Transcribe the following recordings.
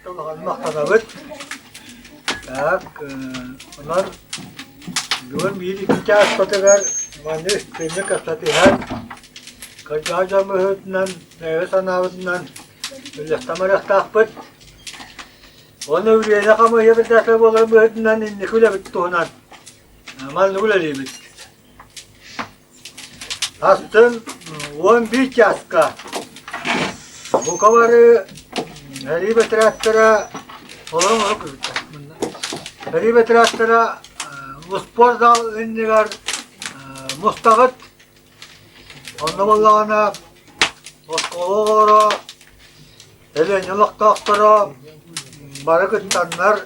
Allah'ın mahkabet. Tak, onlar güven bir iki kağıt kateler, mani temel kasatiler. Kacaca mühütünden, meyve sanavından, ülkemarak takpıt. Onu üreyene kamuya bir dakika olan mühütünden indi kule bitti onan. Mal nugule bit. Astın 11 yaska. Bu kavarı heribe traktara olan yok. Heribe traktara bu spor dal indiler mustaqat. Anlamalarına oskolara elenyalık taktara barakıtanlar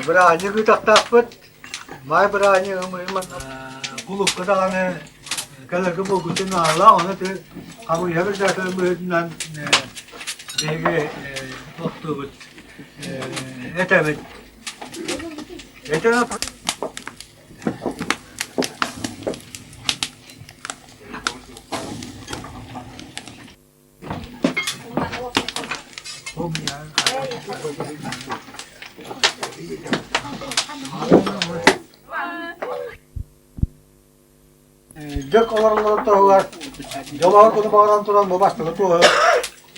berani kita takpet may berani memang kuluk kadang kalau kamu kucing Allah orang tu kamu ya berada dalam berdan dege waktu etemet etemet Jok orang tahu kan, jawab aku tu orang tu orang bebas tu tu,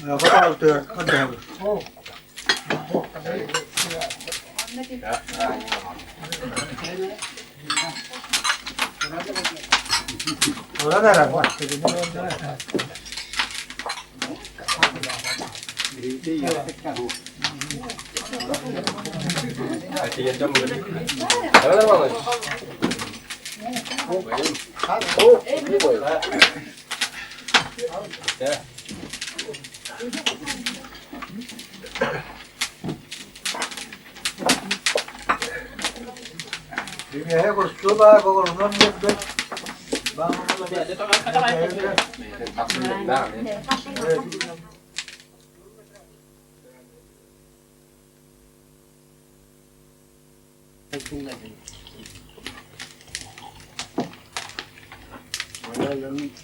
apa tahu tu kan? Orang ada apa? Hatinya jam berapa? Ada apa lagi? Oh, ini boleh. Ya. Ini saya harus coba kalau non bet. Bang,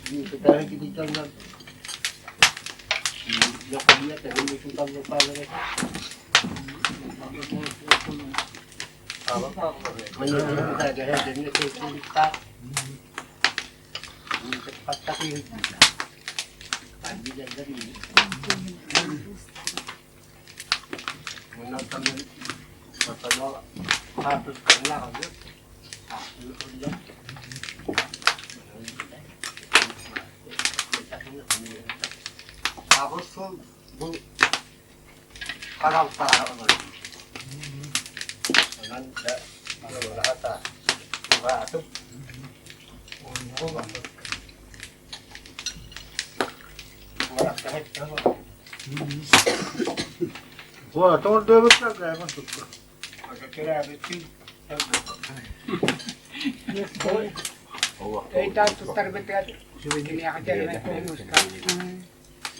Kita kita jangan. Yang kedua tadi itu tahu apa lagi. Menurut saya ada jenis kita. Cepat tapi panjang dari ini. Menonton foto harus kena aja. Harus bu kalau para orang dengan kalau kata enggak tuh wah, tahun dua belas kan masuk. kira betul. Kita tutar betul. Ini akan jadi macam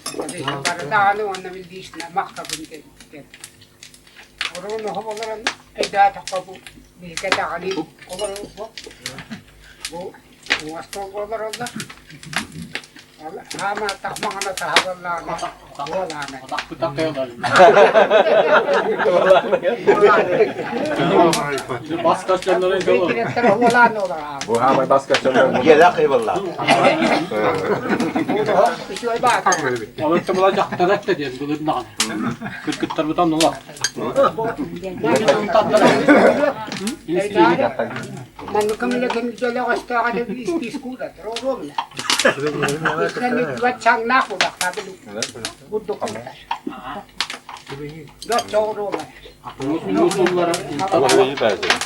Jadi para dahalo ang namindis na makakabun kayo. Orang no orang ay data ka po. Di kita kali orang po. Bu wasto ko orang na. Hama tak mga natahawan lang. Wala na. Takut kayo dal. Basketçiler ne Hindi na wala no lang. Bu hemen basketçiler gelak eyvallah. Isuay ba? Ama tabela jaktarak da diye bulur na. Kırkıtlar butan nola. Mano kami lagi dala ko sa kada bis kuda. Ro na. Isn't it what chang na ko da sabi lu. Buddo ko. Got choro na. Musulmanlara Allah iyi versin.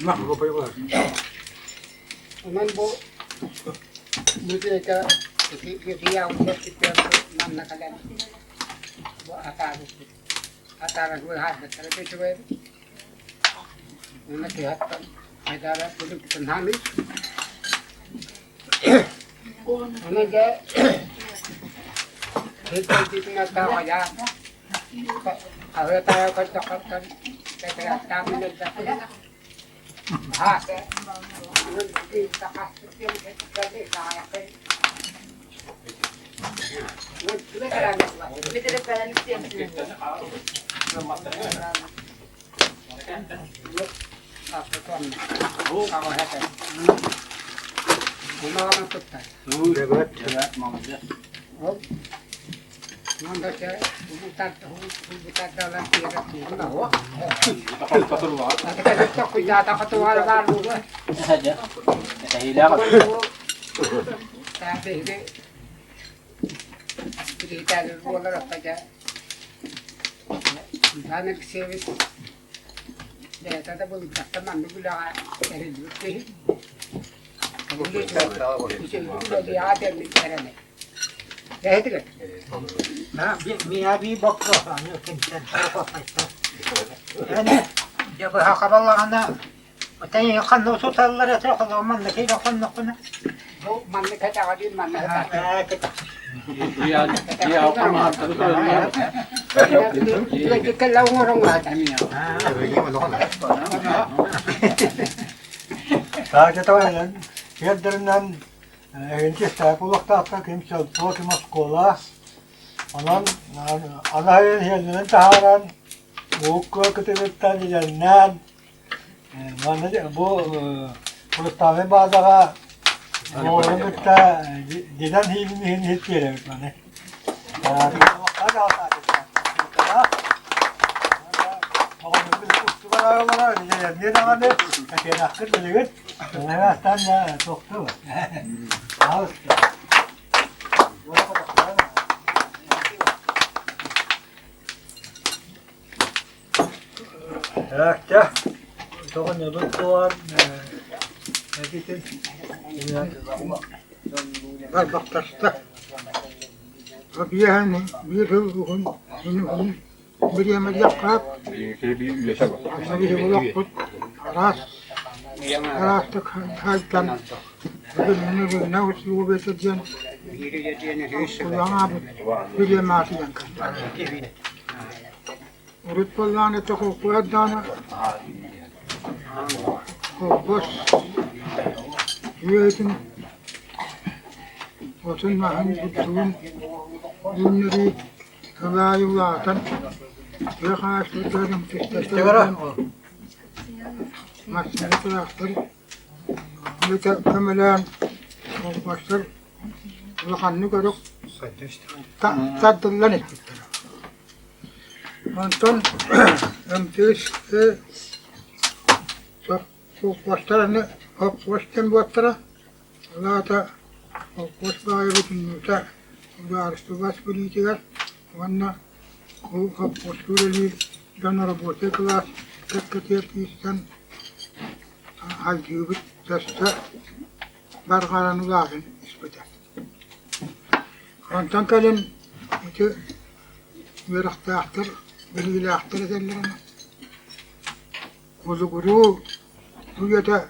Nak ko pa yun. Man bo. Buti ka kaya ang hospital nam nakalan. Bo ataro. Ataro ko hat na tara ko ba. Una kihat ka. Ay dara pulo tanhami. Ano ga? Ito dito na tao kaya. Ako tayo kan. Kaya kami nagdapit. Ah, Vete preparando siempre. Hasta tuonne. Kavo hätä. Mulla on tuttaa. Evet. Monta se huvutat olla tiedettiin. No. Tätä nyt on pitää tapahtua vähän luulla. Tää tehdään. Piti täällä luolla rappaja. Ainakin se tätä voi katsomaan kyllä erityisesti. Se oli ajatellut peräinen. Ja hetkellä. Minä viibokkaan jotenkin tarkoittaa. Ja kun hakavalla aina, mutta ei kannu sutalla ja trohalla manne siinä kannukuna. No, manne ketä oli manne hetä. Ja omaa toinen. Kyllä kellä on hätä minä. Taas toinen. Sieltäinen entistä kuluttaa kimse tuokimas kola. Anan anahen hielinen taharan. Ukko kutevettaa niiden nään. Manne bu kuluttaa me baadaga. Muun mutta dinan hiilin hittielevet manne. Ada osaa. Dia nak ada, kita nak kerja lagi. Saya tanya doktor. Harus. Ya, tokonya doktor. Nanti tu. Bak taşta. Tabiyen bir ruhun bir yemek yaprak. Bir bulak ras. Rastık haytan. Bir ne usul beteceğim. Kulağına bir yemek yapacağım. Urut kulağına toku kuvvetana. Boş. Yüreğin. Oturma tuttuğun günleri kalayulardan yaklaştırdım tüstetlerden masları bıraktır müte kömelen başlar lakanını görüp tadılan ettikler. Ondan emtiş çok başlarını hop baştan başlara Lata hoş bayılıp nüta uğraştı baş politiker vanna o hoşgörülü canara boşe klas tekkatiyetisten hacıbıt testa bargaran lazım ispeter. Ondan kalın iti verahtahtır biliyle ahtır edenlerine uzuguru duyata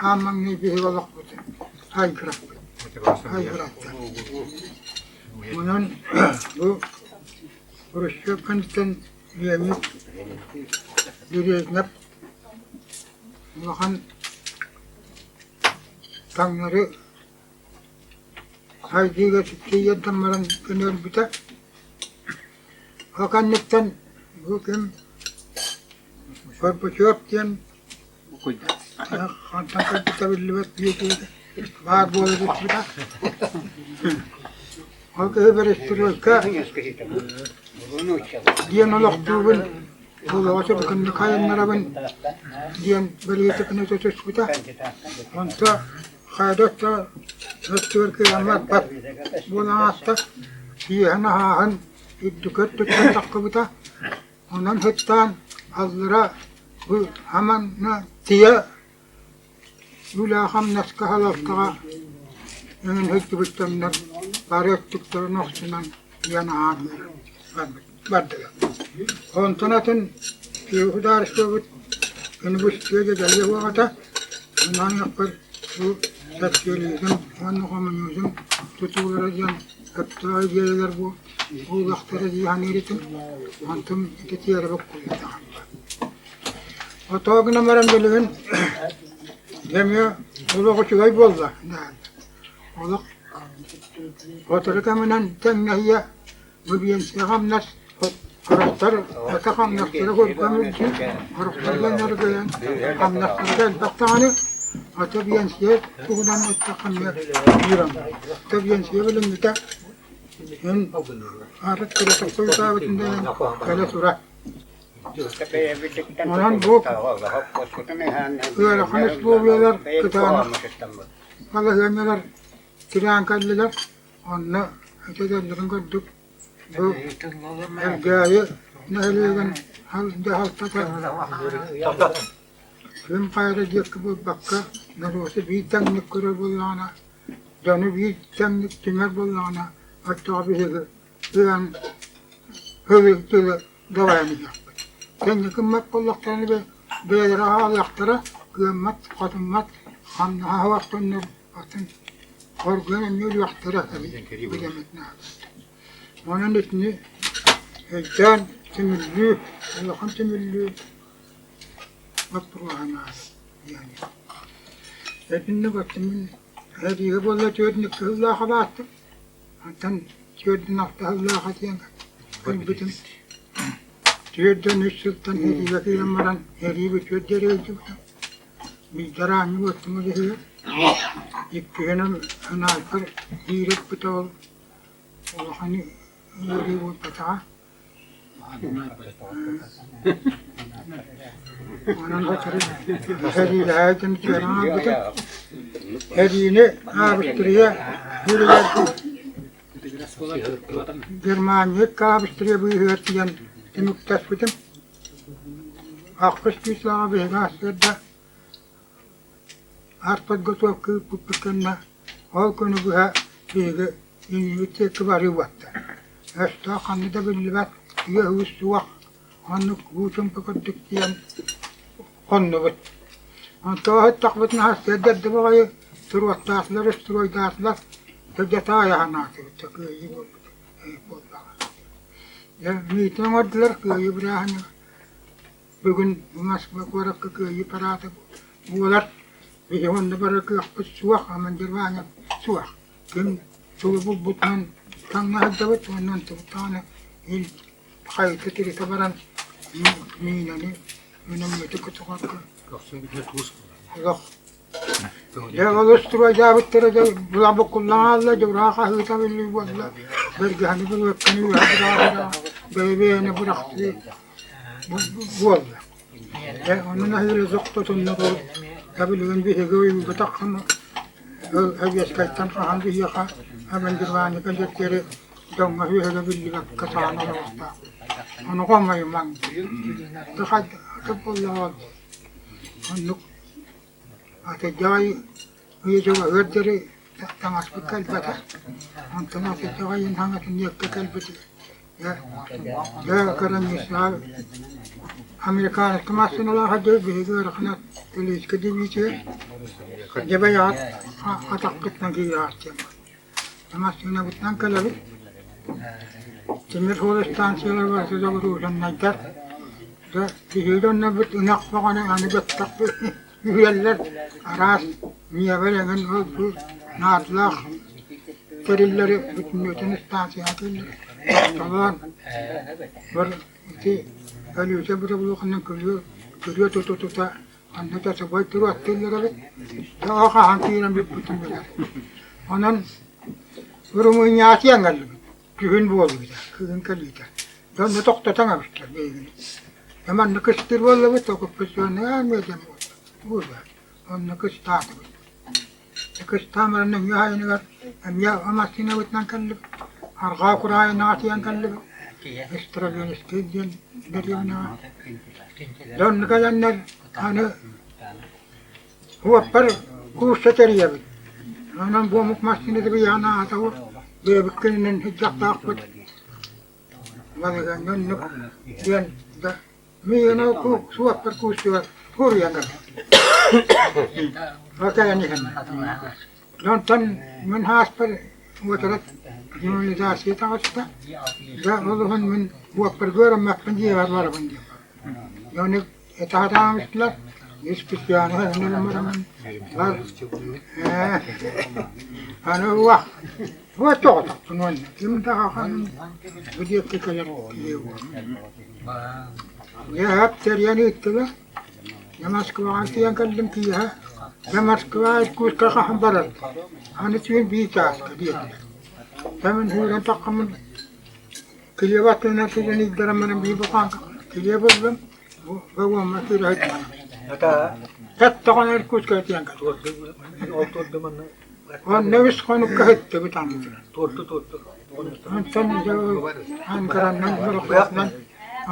Aman ne bir hevalak bu. Haykırak. Haykırakta. Bunun bu Rusya kanıttan yemek bir ekmek bakan tanrı haydiga çıktığı tamaran kenar biter. Hakanlıktan bu kim korpoçop diyen Kantan kita bilibet büyük var bu arada çıkta. Halka berestirika. Diyen olaktuğun Olavasa bakın kayan narabın diyen belirti kını çıkta. Anta kaydatta ötür kıyamet bat. Buna hasta diyana han iddukat tükken takkıbıta. Ondan hettan azlara bu hemen tiye Yulağım naska halaktağa Yönün hüttü büttemden Barek tüktürün oxtunan Yana ağabey Bardılar Ontanatın Yehudar istövüt Yönü bu istiyece geliyor vakata Bundan yapar Bu Satsiyeliyizm Anlıqamın Tutuğlaracağım Hatta ideyeler bu Bu vaxtara zihaniritin Antım iti yere bak koyuyor O tağına maram gelirin Demiyor, ola koçugay bolla. Ola otururken tengnehiye bu biyen seham nas Arıklar ata kamnakları koygamızcı. Arıklardan yargıyan kamnakları gel baktağını. Ata biyensiye tuğdan ata kamnak yiram. Ata biyensiye bilimde en arık kere taksoy sabitinde kale sura. Onan bu böyle hanes boğuyorlar kıtağını. Allah yanıyorlar. Tiran kalliler. Onunla ötedenlerin gördük. Bu ergâyı nehliğin halta kim kayrayacak ki bu bakka neresi bir tanık kırır bulana canı bir tanık tümer bulana hatta bir yani hızlı dayanacak. Sen yakınmak kullaklarını bir böyle ağlayaklara kıymet katılmak hamna vaktinler atın korkuyan yol yaktıra tabii bu demek ne? Onun için can temizliği, Allah'ın temizliği Abdullah'ın yani. Hepinle baktım, hediye bolla çördünük ki Allah'a baktım. Hatta çördün hafta Allah'a diyen bütün çördün üç sıltan hediye kıyamaran hediye bir çördere öldü. Bir zararını baktım o hediye. İlk güvenim anayfır, yiyerek bıta ol. Allah'ın yeri bu bıta. Onun hatırı hediye hayatını çören bıta. Hediyeni abistiriye yürüyerdi. Germaniye kabistiriye bu hüyetiyen demik tasbitim. Akış güçlüğü bir gazetede arpat götürdü bu pekenne halkını bu hediye İngilizce kibarı vattı. Hasta kanıda bilvat Yahus suak anuk buçum pekattık diyen kanıvat. Antahat takbatın hassedet de bağıyı suruat taslar, suruat taslar tecataya hanatı takıyı buldu. Ya mitin vardılar ki İbrahim bugün masbak varak ki paratı bular bir onda barak yapıp suak aman dirvanya suak kim Çoluğu butman tanrı haddavet ondan tutana il hayatı tiri tabaran minani önemli tutukak. Allah. Ya oluştura cevap tere bulabı kullanalla cevraha hıta billi valla bergahani bil vekkani ve hadrada bebeğini bıraktı valla. Ya onun ahire zoktotun nuru kabilün bihi göğü bıtakını Hadiis kaitan kahan bihi yaka aman dirwani kanjekere dong mahu hada billi kasana wasta ono ko may mang takad tapollah onuk ate jay hiyo herdere tangas pikal bata antana se jay hangat niyak pikal bata ya karan misal Amerikan kemasın olah hadi bihi raknat tulis kedibice Cebayat atakıttan giyarcım. Ama şuna buttan kalıp Timir Horestansiyalar var size vurursan naydar. Da dihidon nabut unak bakana anı battak yüyeller aras niye veren oldu natlak terilleri bütün istansiyatıyla tamam var ki ölüse bu da bulukların kırıyor tututa Anne sabah turu attılar abi. Daha hangiren bir bütün böyle. Onun durumun yası yangalı. Köyün bu oldu da. Köyün kalite. Ben de tokta tanımışlar beygini. Hemen ne kıştır vallahi bu tokup kışıyor ne almayacağım bu. Burada. Onun kıştı. Kıştı amarının yayını var. Hem ya ama sinavuttan kallıp. Arga kurayı natiyan kallıp. İstiragen iskidyen deriyona. Don kalanlar hani huwa kuussa terjävät. Anan buomuk massinit viana atavu bebekkinen hijak takut. Malagan yonnuk yan da miyana ku suapar kuussa hurjangan. Rakayanihan. Lontan min haaspar وترك جماليزاسية تعصتا جاء وضعهم من هو برجورا ما بنجي هذا بنجي يعني يتعاطى مثله İspişyanı hızlı Ana vah. Bu çok tatlı. Kim daha hanım? Bu diye kıyar. Ya hep teriyani ittila. Ya Moskva antiyan kaldım ki ya. Ya Moskva kuş kaham barat. Hani tüyün bir çağız diye. Hemen hüren takımın kiliyevatına tüyün ikdaramın bir bakan. Kiliye buldum. Bu masir hayt. Hatta Hatta kana kuş kahtiyan kal. oturdu bana. On nevis konu kahtti bir tane. Tortu. Antan jauh angkaran berkuatnan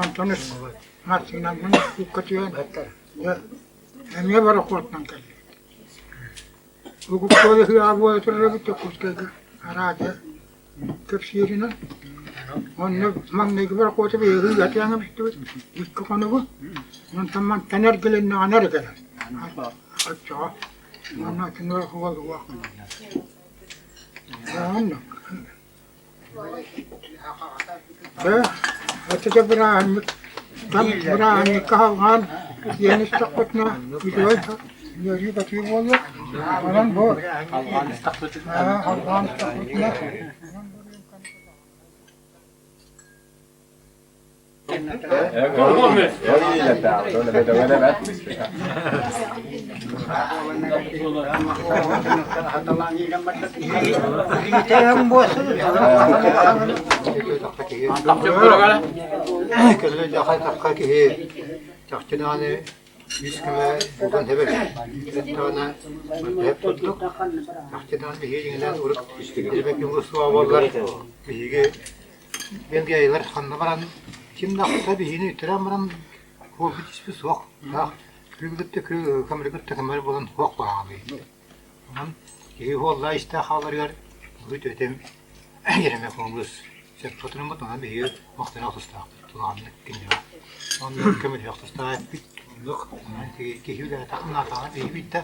antanis masinan mun kutian ya emya berkuatnan kali buku kode hi abu terus tekus kage araja tafsirina on mang ne berkuat be hi gati ang bitu ikko kono bu non tamman tanar gelen na anar gelen acha mana tinor huwa huwa anno أتجبران تجبران كهوان ينستقطنا بجوجها يجيب في والله ولن بو Allah'ın istakbeti. أفغان استقطنا Yang bos. Kapçı buraya. Kelle jahay takka ki he. Çakçıdane yüzküme buradan hebel. Tana hep tutuk. Çakçıdan bir yerinden urup demek ki bu suva varlar. Bir yeri ben gaylar hanna baran kim nakta bir yeni itiram baran bu hiçbir soğuk. Ya kırgıtta kamergıtta kamera bulan soğuk var abi. Aman ki vallahi işte haber bu ötem yerime konumuz. Sen fotoğrafını mı tanı bir muhtemel hasta. Tuğanlık kinci. Ondan kamera hasta bit. Yok. Ki hüle takımlar tanı bir bitti.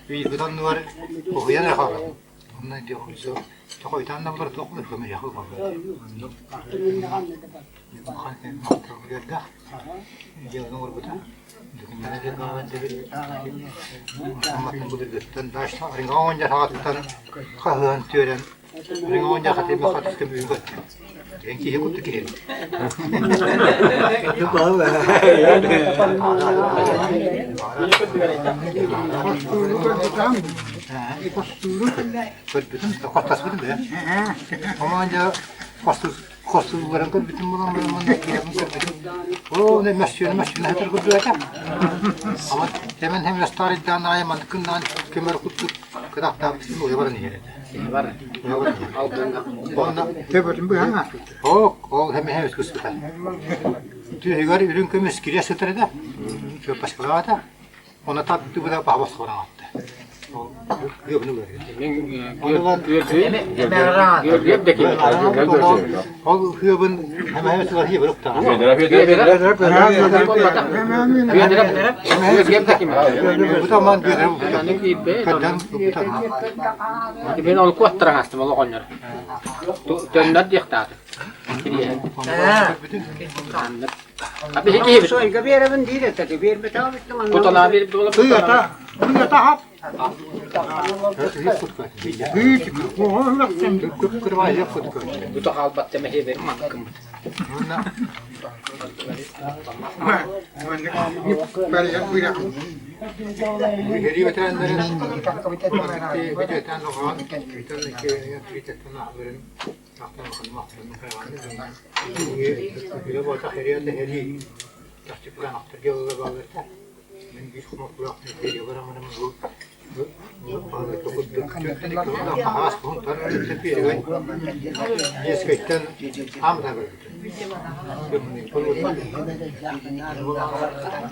Bir buradan var. O yana kaldı. Ondan diyor şu toydan da var toklu kamera yakıyor. Bakın muhtemel geldi. Yılın orada. Bana bir kahve dedi. Ama bu dedi. Taşta ringonca hattan kahven tören. Ringonca hatta bir hatta bir büyük. Rengi hep ki. Yok abi. Kosturu berkutam. Kosturu. Bütün kostas bütün be. Ama önce kostas barangkali bütün bunlar o ne mesele ne kadar güzel. Ama hemen hem restorandan ayman kından kemer kutu kadar da bizim o yaparın yeri. Ondan Tebetim bu hanga. o hem kısıtlı. Tüygar ürün kömüş kirya sütürede. Şu başkaları da ona tatlı bu da babası falan attı. Yok ne böyle. O hüyabın hemen var hiç yok da. Bu zaman göre kadın bu tamam. Ben onu kuattıran hasta malı konyor. Döndür diktatı. Abi hiç iyi bir şey. Soy bir evin değil de bir betabı. Tutana bir dolap. Uyata hap. Hiç kutkı. Büyük. O laktan. Kırma yok kutkı. Bu da halbat deme hebe mahkum. Bunlar geri veteranların veteran olan veteran haberin aktarım mahtarın hayvanı bir bu tahriyat heli tahtikran aktar gevle bağırta men bir kumak bıraktı geliyor ama bu bazı çok da bahas kontar tepki var yeskaytan amda var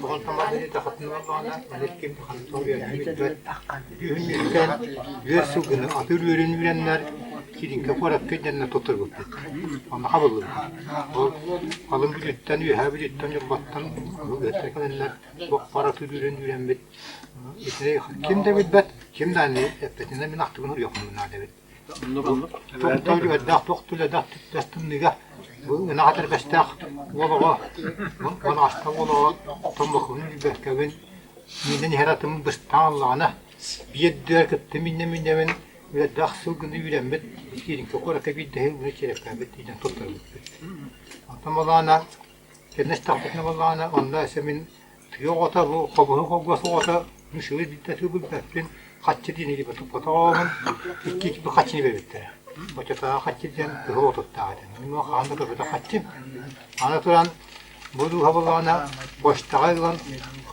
Tuhan tamadını takatına bağlı, alekim takatına bağlı. Düğünlükten versugunu atır öğrenenler kirin kaparak kendine tutur bu. Ama havalı. O alım bilitten üye bilitten yoktan bu götürenler çok para tüdürün öğrenmek. İşte kim de bilbet, kim de ne yaptığında bir naktığını yok bunlar da. Doktor ve doktor da doktor niga. Bu nadir bestak. Valla bana hasta valla tombakunu bir kevin Minden yaratımın bıstan Allah'ına bir dört kıttı minnemin ve dağsıl günü yülenmet ikirin kokorak bir dehe bunu çerep kaybettiğinden tutar. Atam Allah'ına kendisi taktikine Allah'ına onda esemin tüyogota bu kobuğu koguğu müşahir dikkatli bu befrin kaççı dini gibi tutamın iki bir kaçını belirtti. Başta kaççıdan hava tuttu. Benim o anda kadar kaççım. Anlatan bu havalarına boştağıyla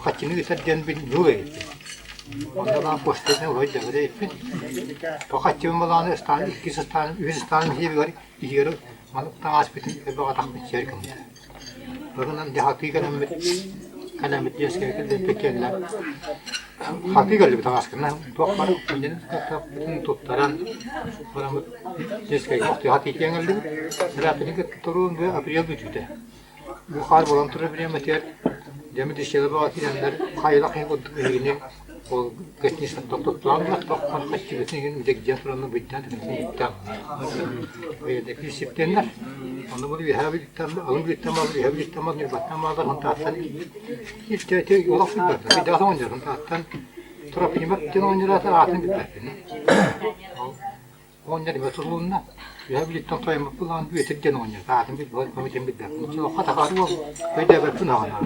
kaçını getirden bir yol etti. Ondan boştağına hoca böyle etti. Kaççım malını İstanbul, İstanbul gibi var. İyi mantıktan aspitin bir atak bir şey kaldı. Bundan dehati kalamet yaşayıp tekerler. Hakikaten bir taşkınlar. Doktor kendini tuttaran paramı deskayı muhti hakiki geldi. Rapidini tutturun ve apriyel bütüde. Bu hal volantör bir meter demet işleri bağıranlar kayla kayboldu yine o geçmiş tutturanlar doktor kaçtığını bir de centranın bitten ve de krisiptenler onu bunu bir habilitten alım bir tamam bir batamadan hantarsan hiç de yola fırladı. Bir daha oynayalım zaten. Trafiğime ten oynarata atın bitti. Oynarım oturduğunda rehabilitasyon toymak bulan bir etkiden oynar. Atın bir böyle komitem bitti. Çok hata karıyor. Böyle bir pınağına.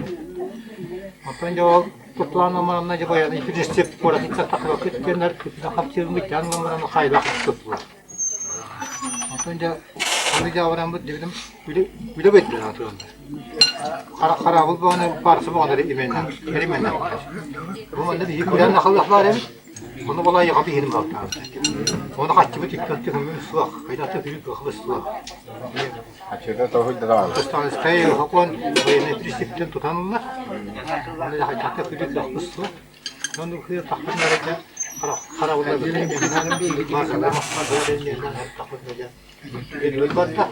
Ondan o tutulan numaranın acaba yani bir step orada hiç takla kitkenler kitken kapçırın bir tane numaranın hayla tutuyor. Ondan onu cevabım bu dedim bile bekliyor atıyorlar. Kara bu bana parası bana erimenden. Bu bana bir kuran nakıllar hem onu vallahi yapı yerim kalktı. Onu kaçtı bir dikkat ettim suak. Kaynattı bir kahve suak. Açıkta tavuk da var. Kıstan stay hakon ve prinsipten tutanlar. Onu da kaynattı bir kahve suak. Onu kıyı takımlarıyla kara bunlar bir markalar böyle yerden takımlarıyla. Bir batta.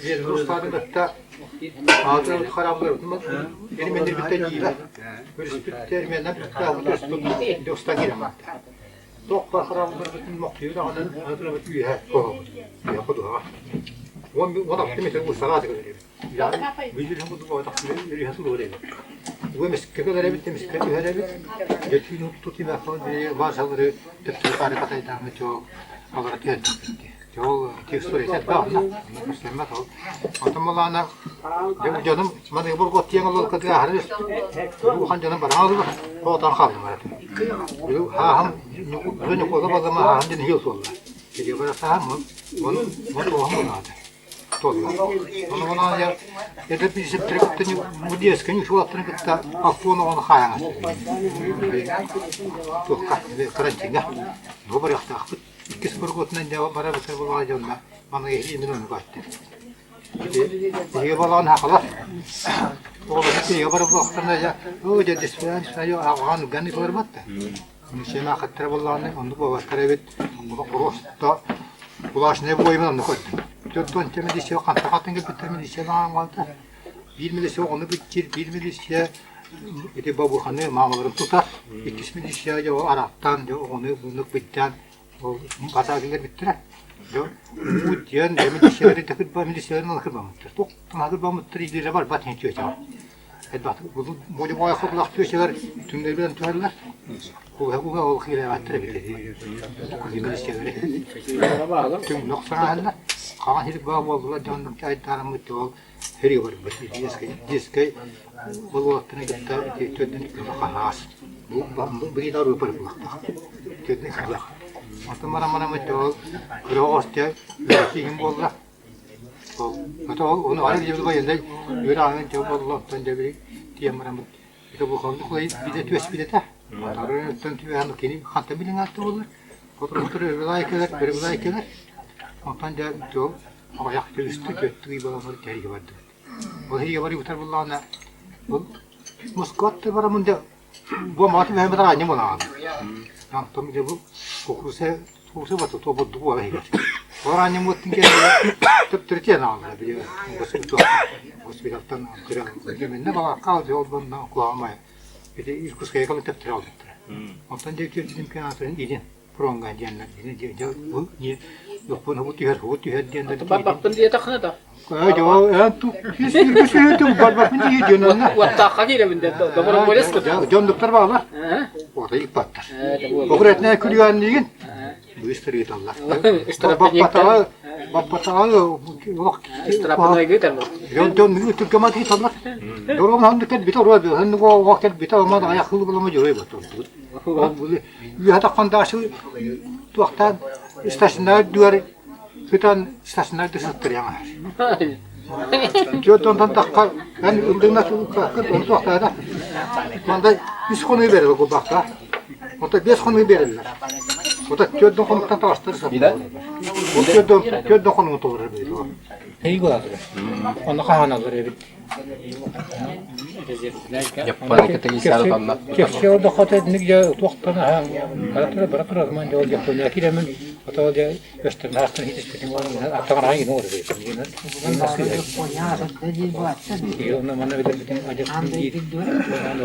Bir Rusların da ağzı karablar tutmaz. Benim bir tane iyi var. Böyle terminal bir dosta giremez. Doktor karablar bütün muhtiyor da onun bir üye koyuyor. Yapıyor. O da mesela bu sanat gibi. Yani bizim bu da takdir bir hasıl oluyor. Bu meskeler evet meskeler evet. Geçtiğini tutayım falan bir varsaları tekrar katayım çok olarak geldi. Çok tekstür ise daha ne? Müslüman ol. Atamlarına canım bana bu kotiyen Allah kadar harış. Bu han canım bana aldı. Kotan kaldı bana. Ha ham ne kola bazama ha han hiyo solla. Geliyor bana saham mı? Onu o ham olmadı. Onu bana ya da bir şey trekten bu diye skeni şu atını gitti. Afonu onu hayal. Çok katlı karantina. Bu bari aktif. İkisi kurgutun cevap bana bir şey bulacağım da bana ehliyim onu kaçtı. İyi balan haklar. O da bir yabar baktığında ya o da disiplinli ya ağan gani formatta. Şey ma hatta vallahi onu bu vakarabet bu prosta bulaş ne boyum onu koydum. Tutun temeli şey kantakatın gibi temeli şey lan vardı. Bir şey onu bitir bir şey işte babu hanı mamaların tutar. İkisi şey ya Arap'tan ya onu bunu bitten o pazarlar bittiler. Yo, bu diyen demin şeyleri takıp ben şeylerini nakırmamıştır. Çok nakırmamıştır ileri var batın diyor ya. Edbat bu boyu boya kapılak şeyler tümleri bilen tutarlar. Bu o khile attırı bitti. Demin şeyleri. Tüm noksana halde. Kalan hiç bağ oldular canım çay tarımı to heri var bir diskay bu vaktine gitti tüdün kalas. Bu bir daha rupar bu. Tüdün kalas. Mana meto roste kim bolla. Meto onu arı gibi bayında yürağın çoğallah tendebiri diye mana itu bu konu koy bir de tües bir de ta. Tarın tüntü hanı kini hatta bilin attı olur. Fotoğrafları öyle ondan da çok ayak üstü kötü balanları tercih vardı. O heriye var yutar bullağına. Bu Moskvat'ta var mında bu matı ve hemen aynı mı lan? Tam da bu kokusu batı topu duvar var. Oranın mutun ki Türkiye'den aldı bir hospitaldan kira yeminle bana kaldı ondan kulağıma. Bir de ilk kuskaya kalıp teptir aldı. Ondan da kötü imkanatların idin. Kuronga diyenler. Bu niye? Yok bunu hut tüher diyenler. Barbaktan diye takına da. Ya tu hiç bir şey yok. Barbakın diye diyorlar. Vatta gire binde. Doğru böyle sıkı. Canlıklar bağlar. Orada ip battar. Okuretne külüyen deyin. Bu istiriyet Allah. Bak İstirapına gider mi? Yon Türkmen hiç Allah. Doğru hangi ket biter var. Hangi o vakit biter ama ayak hızlı bulama görüyor batır. Bu hatta kandaşı tuaktan istasyonlar duvar fitan istasyonlar dışıttır yani. Jodo'dan takar. Ben öldüğümde kalkıp onu tuaktada. Banda 100 konuyu verir bu bakta. Orada 5 konuyu verirler. Orada Jodo'dan konuktan taştırırsa. Bir de? Jodo'dan konuğu doğurur böyle. İyi güzel. Onu kahanalar evet. Yapma hareketi sağlık Allah. Kefşe orada hata etmek ya tuaktana ha. Karatlara bırakır o zaman yol yapıyor. Kiremin hata ya gösterin hastane hiç istedim var. Atakan hangi ne olur diye. Nasıl ya? Ona bana bir de acaba değil.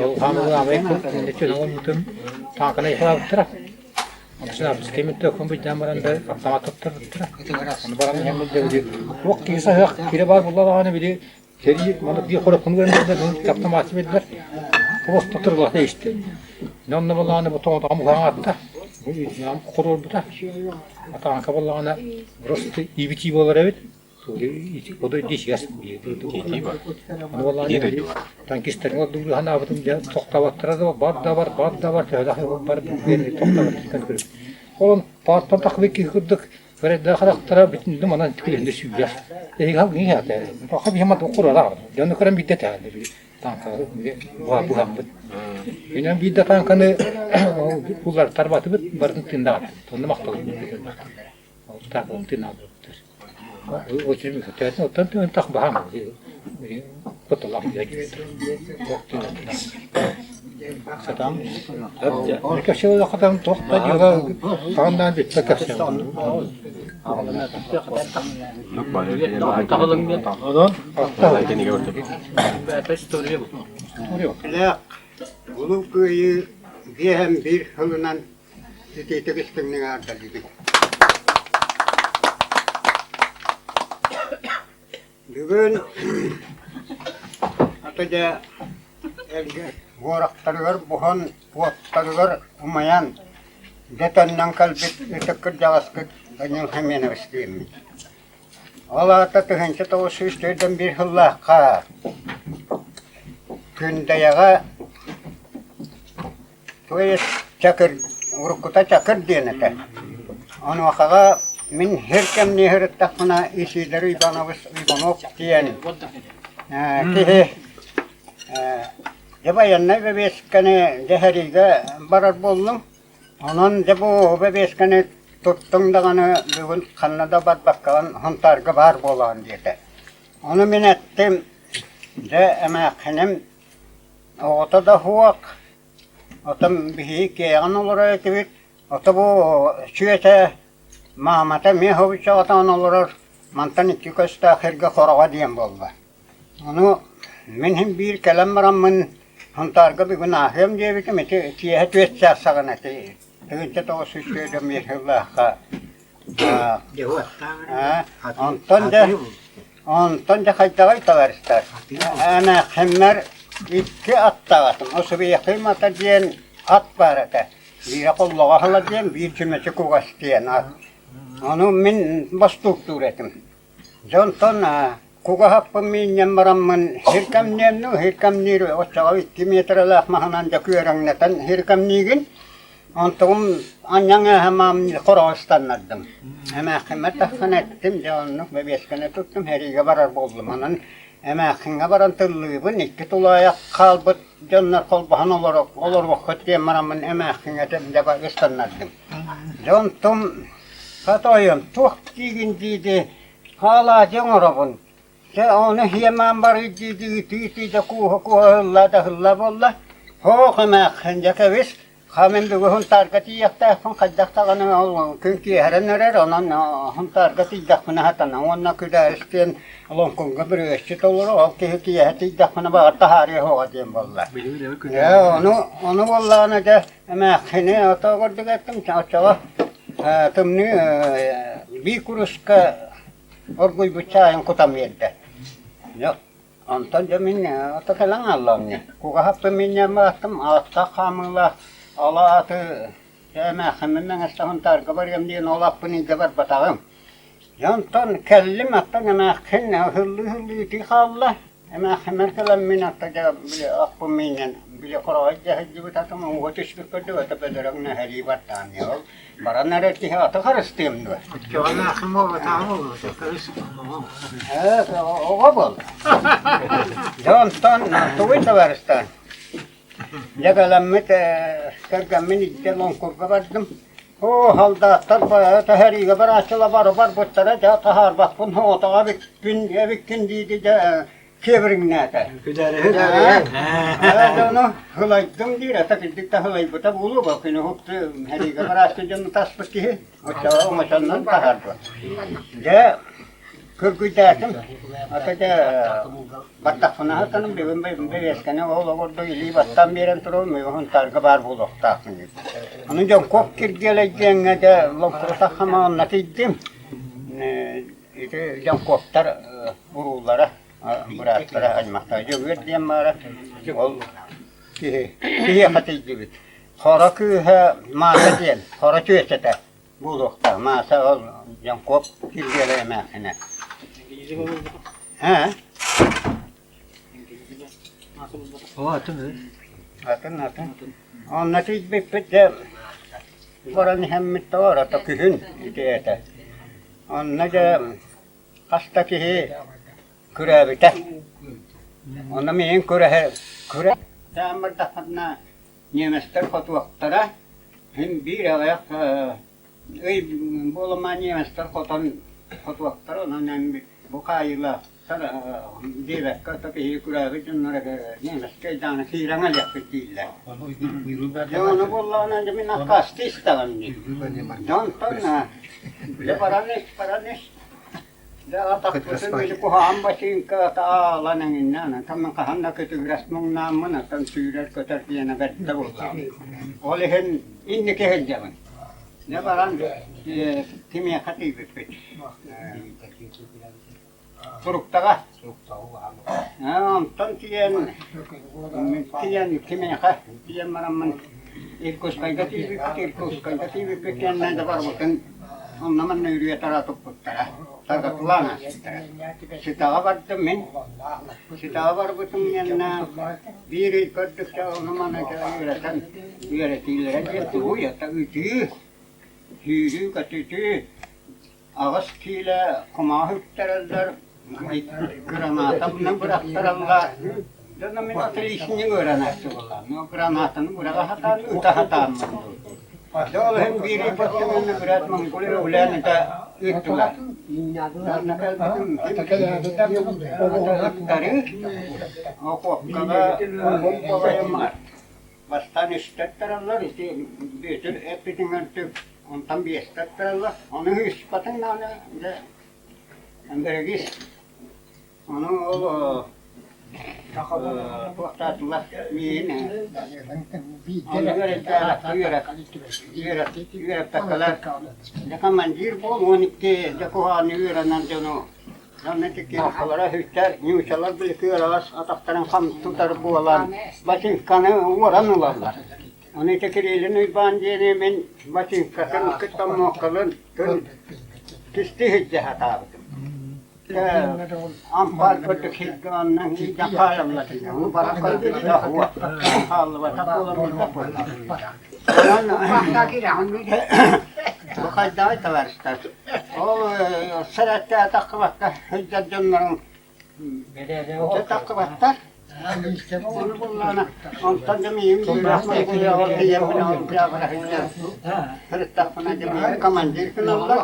O hamile Amerika ne çözüm olmadı. Tankana ihbar taraf. Mesela sistemi de kombinerden de otomatik onu bana hem de yok ki sahak kire var bunlar hani bile seri malı diye kola konu vermediler kaptan mahkum ettiler. Post tutturdular işte. Ne onunla vallahi bu toğda ama attı. Yani kurur bu da. Atan kabalağına burası İBT var evet. O da diş yas. İBT var. Vallahi tankistlerin oldu hani abim ya toktavattıra bad da var. Var bir toktavattıra. Onun parttan takvik kırdık. Böyle daha karaktere bütün dumandan tüküründü sübüler. Hal niye ya? Fakat bir hemen okur da. Canı kıran bir detay. Tanka bu ham. Yine bir de tankanı bunlar tarbatı bir barın tinda. Tonda maktalı. O takım tinda. O çemi kötü. O tanto tak baham. Kotolak ya gibi. Satam. Ne kaçıyor da kadar tokta diyorlar. Tandan bir takası. Yok bari. Takalım bir. Ondan Hareketini gördüm. Ben story'e bak. Lek, ulu köyü hem bir hılınan titeytek istiminin ardalıydı. Bugün ataca voraktarılar, buhan vuattarılar umayan detenden kalbet etekir javasket ganyan hemen isteyim. Allah'ta tıhınca tavuşu isteyden bir hıllahka gündeyağa toyes çakır urkuta çakır diyene. Onu vakaga min herkem nehir takına isileri ibanavus ibanok diyen. Kihi yabayanna bebeskane zeheriga barar boldum. Onun bu bebeskane tuttun dağını bugün kanada batbakkan huntarga var bolan diyete. Onu min ettim. De emeğim ota da huak otam bihi ki anılara tevit ota bu şüyete mamata mi hobiça ota anılara mantan iki köste xirge korava diyen bolba. Onu minhim bir kelam ramın huntarga bir günahım diye bitim eti tiye tüetse saganati. Tüyünce to süsüyle mirhillahka. Ondan da kayıtlar ister. Ana hemmer iki at dağıtım. O sıvıya kıymata diyen at barata. Bir Allah'a hala diyen bir cümlesi kugas diyen at. Onu min bastuk duretim. Jonton kuga happın min yammaramın hirkam nemnu hirkam niru. O çağı 2 metrelik mahanan da küyerangnetan hirkam nigin. Ontum anyanga hamam Korostanladım. Hemen tahkan ettim, canlık ve beskene tuttum, heriye barar bozdum. Onun emeğine baran tırlığın iki tulayak kalbıt, canlar kolbahan olur vakit diye maramın emeğine de bastanladım. Jontum katoyum, çok giyin hala canırabın. Onu hemen barı didi de kuha hılla bolla. Hoğ emeğine keviz. Kamen bir gün targati yakta falan kadakta kanı çünkü herenler onun hun targati yakına hatana ona kadar isteyen alon konga bir eşit olur o ki hati yakına bağır tahari hoğa diyeyim valla. Ya onu vallahi ne de ama hene ata gördük ettim çava Tımni bir kuruşka orguy bıçağın kutam yerde. Yok. Ondan demin atakalan Allah'ını. Kuka hapı minne baktım atta kamıla ala atı hemen estahın targa var yem diyen olapını geber batağım. Yantan kellim attan emekin hırlı iti kalla. Emek kelam min atta bile akbu minen bile koray cahil batatım o teşvik kurdu ve tepederek heri battan yol. Baran nereti atı karıştım da. Çoğun akım o batağım olur. Evet, o kabul. Yantan tuğu da varstan. Yakalanmet kergammin iddelon kurga vardım. O halda tarpa tahriga baraçla var butara da tahar bakın o da gün dedi de kevringnata. Evet onu hılaydım diye takıldık da hılay buta bulu bakın hoptu hariga baraçla canı tasbıki o da o maşandan tahar bu. Ya Kırgıdadım. Hatta battafına hatanım bir eskene oğlu orada ili battan biren turulmuyor. Hon targa var buluk takın. Onun can kop kirgeleceğine de lokruta hama anlatıydım. İşte can koptar vurullara, bıraklara acmaktaydı. Verdiğim bana ol ki hatıydı bit. Kara kühe masa diyen, kara kühesete bulukta masa ol can kop kirgeleyemekine. He? O atın Atın. Anlatıydı bir de varan hemmet var ata kühün ideyete. Anlaca hasta kihi kürebite. Ona mihin küre. Tamam da fatna Niemester fotoğraflara hem bir ayak bolama Niemester fotoğraflara onun bu kayıla sana devek tabii kürebite onlara Niemester dana kirangal yaptılar. Onu bollana demin akast istedim. Dontan Paranesh. Da atak betul itu kuham basin ke ta'ala nang inna. Tamang kahanda ketugras mong naman at ang surat ko tertiyan na gataw. Olehin inni kehenjaman. Da paran kimya khati bipit. Suruk taga. Tantiyan kimya kah. Tiyan maraman. Irkos kay kati bipit yan na da parbutan. On naman na yuriya taratok putara. Tagatlana. Sitavarbutum yan na biri koduk sa naman na kayuratan. Yuratilera jatuh ya taguti. Hiru katuti. Awas kila kumahut taraldar. Granatam na burak tarallar. Dan namin atilisnya granat wala. No granatan burakahatan utahatan. Dol hem biri patyan na berat mangkulir ulan ita itulah. Nakal bitum tari. Aku kaga pagayamar. Basta nistatarallar iti betul epitingan tu ontam biestatarallar. Onu his patang nana de anderegis. Onu olo Tuhtatulah mine. Yürek takalar. Jaka manjir bol monik jakohan yürek nanjono. Nanti kalara hütter yumuşalar bile kıras ataktaran kam tutar bualan. Başın kanı uğran olanlar. Onu tekeriyle banjeri men başın kasın kıtam mokalın tün kisti hicce hatabi. Ampar berdekikan nang jakal lagi. Barakal dia huwa. Hal wa tapola tapola. Bakal dah tawarstar. Oh seratta takwatta hujjat jannah. Takwatta. Onu bullana. Ondan demeyim. Rahmet kuya var diye bunu bırakır. Hırtakına demeyim. Kamandir kınallar.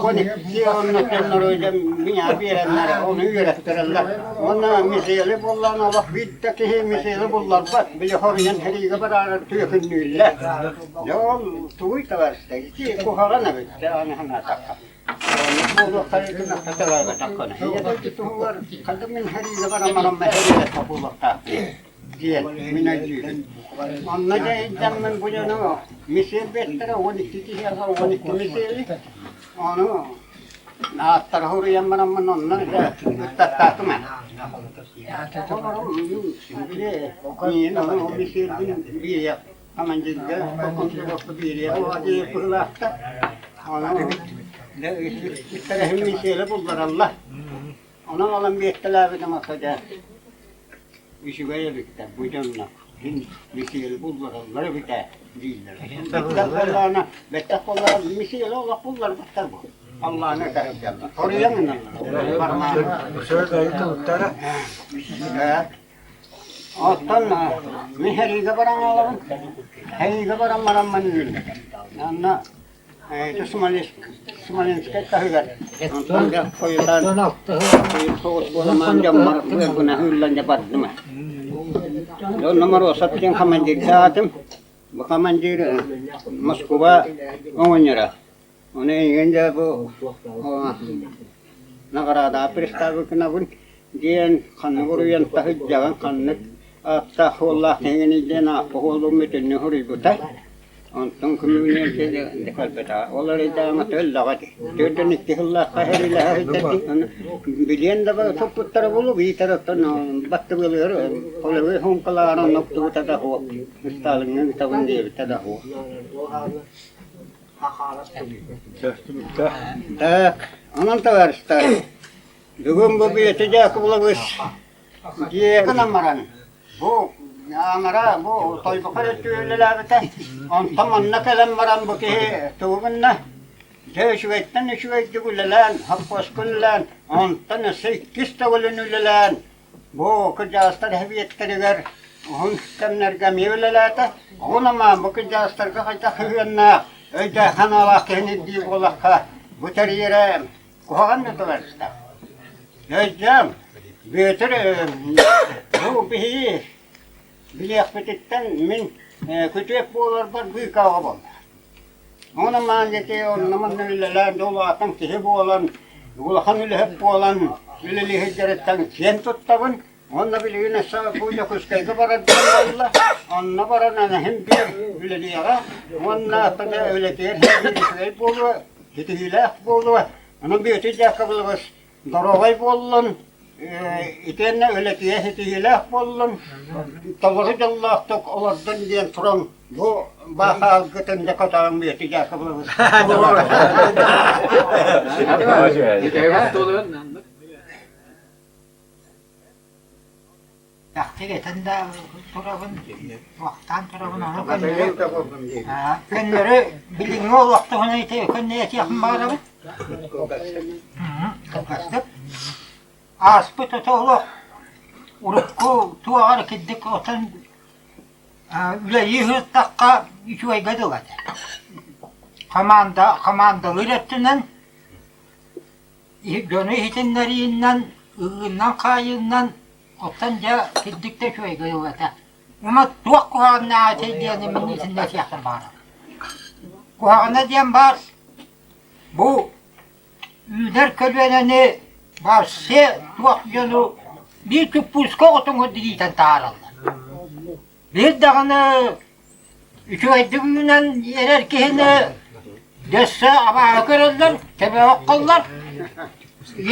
Koni siyaonna kennaroida minä vierenär on yöretterellä. Onna misele bollan olla vitta kehe misele bollar bat bile horjan heriga bara työkynnyllä. Joo tuita värstä. Ki kohdalla vitta aina hana takka. Mulla harikina tällä takkana. Ja täytyy tuoda kaltamin heriga bara maramme heriga populla tahti. diye minacıydı. Onunla da iddiamın bu yana misal bettere 12 kişi yazar 12 misali. Onu naattar huriyem bana onunla da tattatım. Yine onu misal bir yap. Hemen ciddi okundu bir yap. O acı fırlattı. Onu bir tarafı misali buldular Allah. Ona alan bir ettiler bir masada. İşi gayırlıkta bu canına. Misali buldular Allah'ı bir de değiller. Bettak kollarına misali Allah buldular baktar bu. Allah'ına karışacaklar. Oraya mı Bu sefer gayet muhtara. Ottan miheriga baran alalım. Heyga baran maramman yürü. Anna Smolensk'e tahıgar. Ondan da koyulan soğuk bolaman camlar buna hüllanca battı mı? Numara satacağım kamandir saatim. Bu kamandir Moskova 10 lira. Onu yiyince bu nagarada pristavı kınavın diyen kanı vuruyan tahıcağın kanı atta Allah tengeni na poholu metin huri buta. Ondan kumune de kalbeta. Onları da matel lagati. Dördün iktihullah kahiriyle haritati. Biliyen de topu tarafı bir taraftan battı buluyor. Kolay honkalarına noktu buta da ho. Stalin tavın diye buta da ho. Tak, aman tavarsta. Bugün bu bir yetecek bulabız. Diye kanamaran. Bu amara bu toy bakar tüyleler bite. Ontam anna kalem maran bu ki tuğunna. Ceşvetten şüveydi gülelen, hakpas gülelen. Ontan 8 tavulun bu kıcastar heviyetleri ver. On temler gamiyelelerde. Onama bu kıcastar kaçak hüyenna. Öyle hanala kendi diye olakha. Bu teriyere kuhan ne tavarsta. Necam. Beter bu bihi biliyakbetten min kütüp boğular var büyük ağabey. Ona manjeti o namanlılar dolu atan kihi boğulan, ulakhanlı hep boğulan, bilili hicretten sen tuttavın. Onda biliyine sağ puja kuskayga baradı Allah. Onna barana hem bir bililiyaga. Onna tada öyle der hem bir şey boğulu, hitihilah boğulu. Onun bir ötecek kabılgız. Darovay boğulun. İtenle öyle diye hitihilah boğulun. Tavarıc Allah tok olardan diyen turan. Bu baha gıtında katağın bir ötecek kabılgız. Evet oluyor. Takdir eten de tarafın, vaktan tarafın onu kendileri bildiğin o vakti ona ite, kendine yakın bağırı. Kapastık. Aspı tutuğlu, urukku, tuğar kiddik otan, üle yihir takka, üçüye gadı gadı. Kamanda ürettiğinden, gönü hitinlerinden, ığından kayından, otanca kiddikte şöyle gayuvata. Ama tuğak kuhağına ait ediyenin minnisinde siyahtan bağırı. Kuhağına diyen var, bu ülder kölveneni var, tuğak yolu bir tüppuska otunu diliten tağırırlar. Bir dağını üçü eddüğünden yerer kihini desse abağı körürler, tebe okkullar.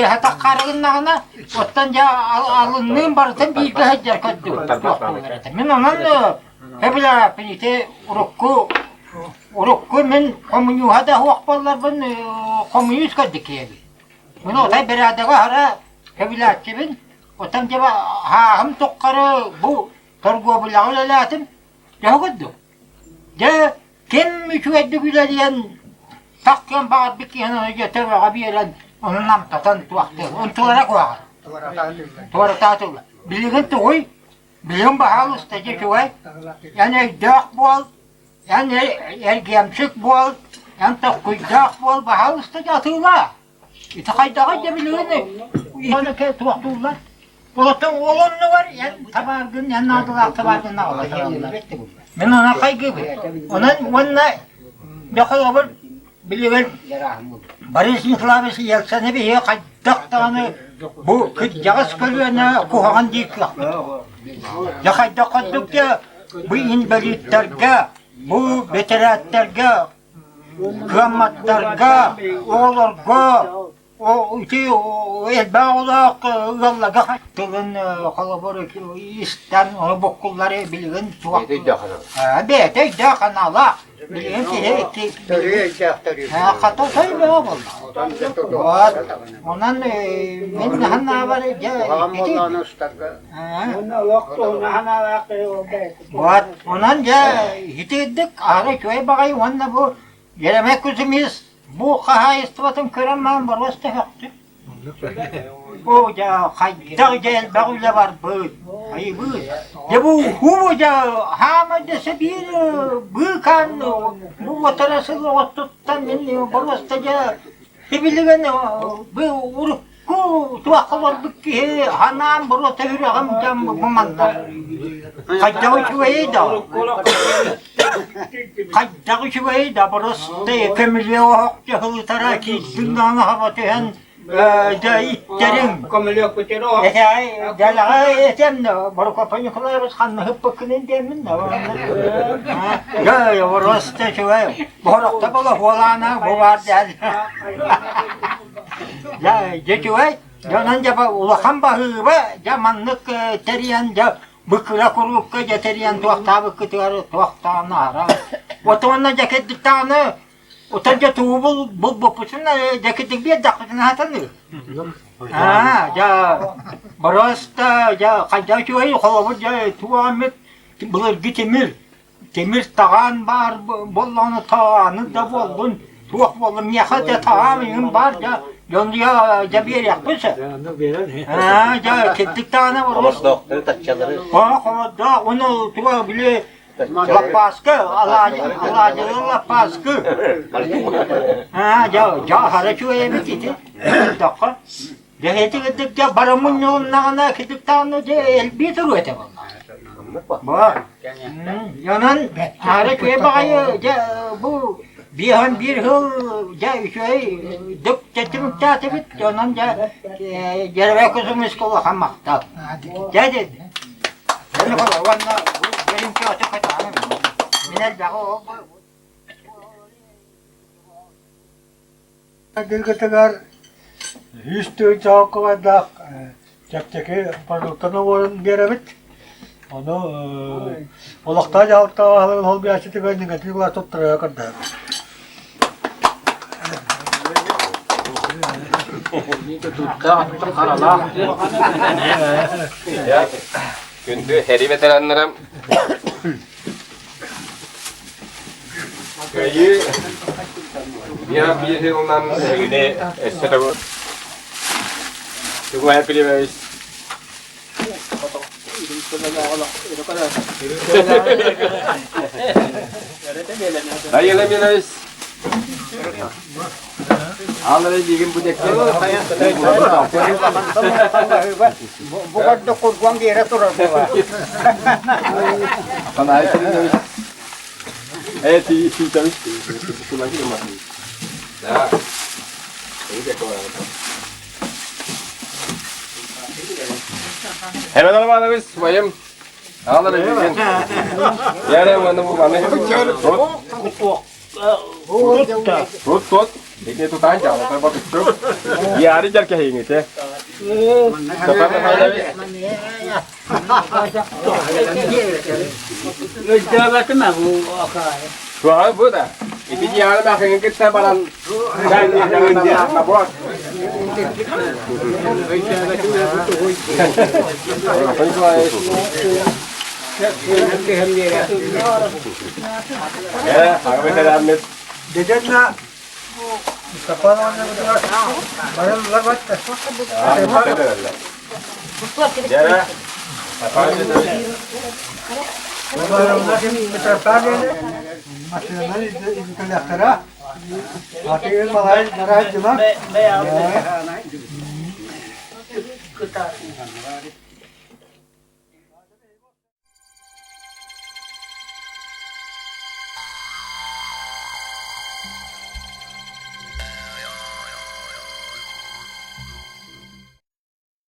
Hatta kargınlığına otanca alınmığın barıtan bir heccar kaddı. Men ondan hebla penite urukku men komünyuhada huakballar ben komünyus kaddı ki. Men otay beradaga hara hebla çibin otanca ha ham tokkarı bu torgu bulağılalatım ya kaddı. Ya kim üçüydü gülediyen takyan bağır bir kiyana yeter abiyelan onun nam tatan tuaktı. On tuara kuar. Tuara tatul. Bilgin tuğuy. Bilgin bahal ustacı şuay. Yani dağ bol. Yani ergemsik bol. Yani takkuy dağ bol bahal ustacı atıyorlar. İtakay dağa cebilgini. İhana ke tuaktırlar. Bulutun oğlunu var. Yani tabargın yanına adılar tabargın ağlar. Ben ona kaygı. Onun onunla yakalabar. Bilgin Boris Nikolaevich Yeltsin'i bir kaçtık tane Bu kıcağız kölüne kuhagan dikla. Yakayda kadıkça bu invalidlerge, bu veteranlarge, kramatlarga, oğlarga, o elbağ olarak yollaga tığın kalabalık isten onu bokulları bilgin tuğak. Beyde de kanala bilgin ki katı sayı be oğlum. Ondan ben hanna var ondan ya hiteddik ara köy bagay onunla bu gelemek kuzumuz bu kaha istifatın köremem var vasta yaptı. O ya hayda gel bağla var bu. Ay bu. Ya bu hubuca hamada bir bu kan bu vatanası otuttan minni vasta ya. Hibiligen bu urku tuaklar bükki hanam buru tevir jam bu manta. Hayda şuayda. Hayda şuayda burası kemiliyor cahil taraki dünyanın havatihen Derim. Komeliyor kutero. Etem de baru kapanya kula bas kan hep bakın demin de. Ya orası da şöyle. Barak da bala holana bu var der. Ya geçiyor. Yanan caba ulakan bahı ve zamanlık teriyan da bıkıra kurukka geteriyan tuakta bıkıtı tuakta nara. Otoğuna ceket ditanı Otanca tuğbul bu pusun ceketin bir dakikasını hatanı. Ya barasta ya kayda şuayı kalabalık ya tuğamet bulur gitemir. Temir tağan var bollanı tağanı da bollun. Tuğak bollun yakada tağanın var ya. Yonluya bir yapmışsa. Ya kettik tağanı var. Ama doktoru taççaları. Da onu tuğa bile Lapaskı, alacılı lapaskı. Ya haraçuya bir kiti. Bir dakika. Ceheti gittik ya baramın yoluna gittik tanrı bir turu ete var. Yanan haraçuya bakayı bu bir hıl şey dök getirip tatibit yanan gerve kuzumuz kolu hamakta. Jadi. Yani falan benim kağıtı kaçağım. Minel dağı Dilgatigar history çağıkıva da çekçeki parlıktanı varın geremit. Onu olakta cağıkta halın hol bir açıtı gördüğün getirikler tutturuyor kadar. Ya gündü heri veteranlarım köyü bir yıldan yine esnafı çok hep biliyoruz. Dayılamıyoruz. Ağları bilgin bu dekte. Bu kadar kurban bir yere durar bu var. Bana ayetini demiş. Evet, iyi demiş. Şuradan gidelim bakayım. Ya. İyi de koyalım. Hemen arabanımız bayım. Ağları bilgin. Yere bu bana. Rut. Ini tuh tajam, kan bagus tuh. Ya hari jar kayak ini teh. Cepat apa lagi? Jabat mah bu akar. Dua bu dah. Itu dia ada makan kita balan. Jangan dia mabok. Ya, aku bisa dapat. Dejenna kapanannya betul. Bayar lagat. Ya. Apa aja tadi? Bayar lagi berapa ni? Masih nanti itu kena kera. Hati malai narai cuma.